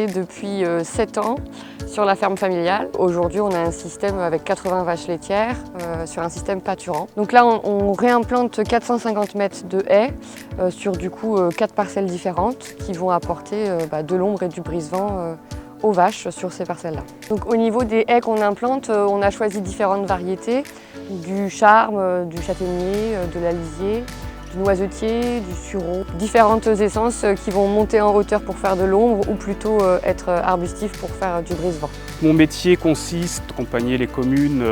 installé depuis 7 ans sur la ferme familiale. Aujourd'hui, on a un système avec 80 vaches laitières sur un système pâturant. Donc là, on réimplante 450 mètres de haies sur du coup 4 parcelles différentes qui vont apporter de l'ombre et du brise-vent aux vaches sur ces parcelles-là. Donc au niveau des haies qu'on implante, on a choisi différentes variétés, du charme, du châtaignier, de l'alisier, du noisetier, du sureau, différentes essences qui vont monter en hauteur pour faire de l'ombre ou plutôt être arbustifs pour faire du brise-vent. Mon métier consiste à accompagner les communes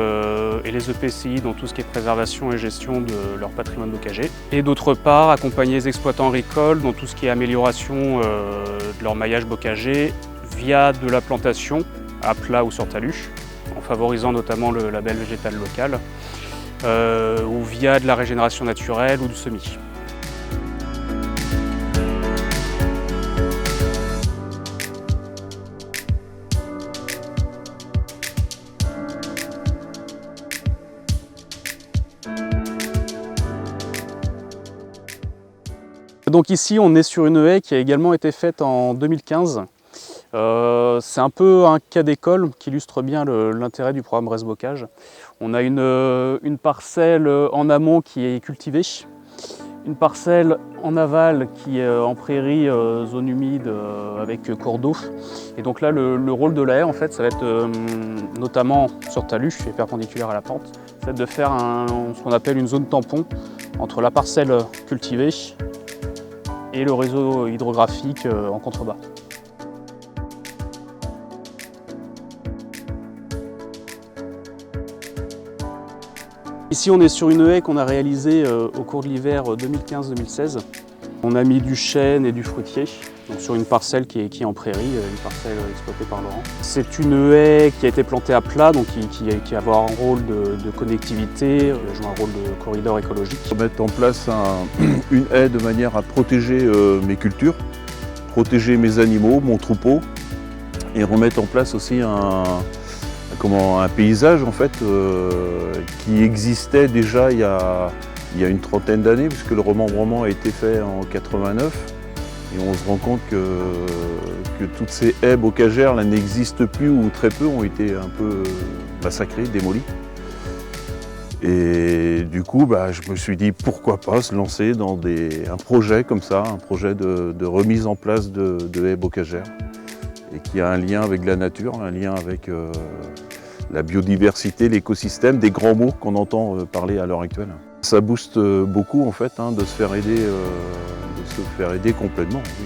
et les EPCI dans tout ce qui est préservation et gestion de leur patrimoine bocager. Et d'autre part, accompagner les exploitants agricoles dans tout ce qui est amélioration de leur maillage bocager via de la plantation à plat ou sur talus, en favorisant notamment le label végétal local, ou via de la régénération naturelle ou du semis. Donc ici on est sur une haie qui a également été faite en 2015. C'est un peu un cas d'école qui illustre bien l'intérêt du programme Restbocage. On a une parcelle en amont qui est cultivée, une parcelle en aval qui est en prairie, zone humide avec cours d'eau. Et donc là le rôle de la haie en fait ça va être notamment sur talus et perpendiculaire à la pente, ça va être de faire ce qu'on appelle une zone tampon entre la parcelle cultivée et le réseau hydrographique en contrebas. Ici on est sur une haie qu'on a réalisée au cours de l'hiver 2015-2016. On a mis du chêne et du fruitier donc sur une parcelle qui est en prairie, une parcelle exploitée par Laurent. C'est une haie qui a été plantée à plat, donc qui va avoir un rôle de connectivité, joue un rôle de corridor écologique. Mettre en place une haie de manière à protéger mes cultures, protéger mes animaux, mon troupeau, et remettre en place aussi un paysage en fait, qui existait déjà il y a une trentaine d'années, puisque le remembrement a été fait en 89. Et on se rend compte que toutes ces haies bocagères là n'existent plus ou très peu, ont été un peu massacrées, démolies. Et du coup, je me suis dit pourquoi pas se lancer dans un projet comme ça, un projet de remise en place de haies bocagères, et qui a un lien avec la nature, un lien avec la biodiversité, l'écosystème, des grands mots qu'on entend parler à l'heure actuelle. Ça booste beaucoup en fait de se faire aider complètement. Oui.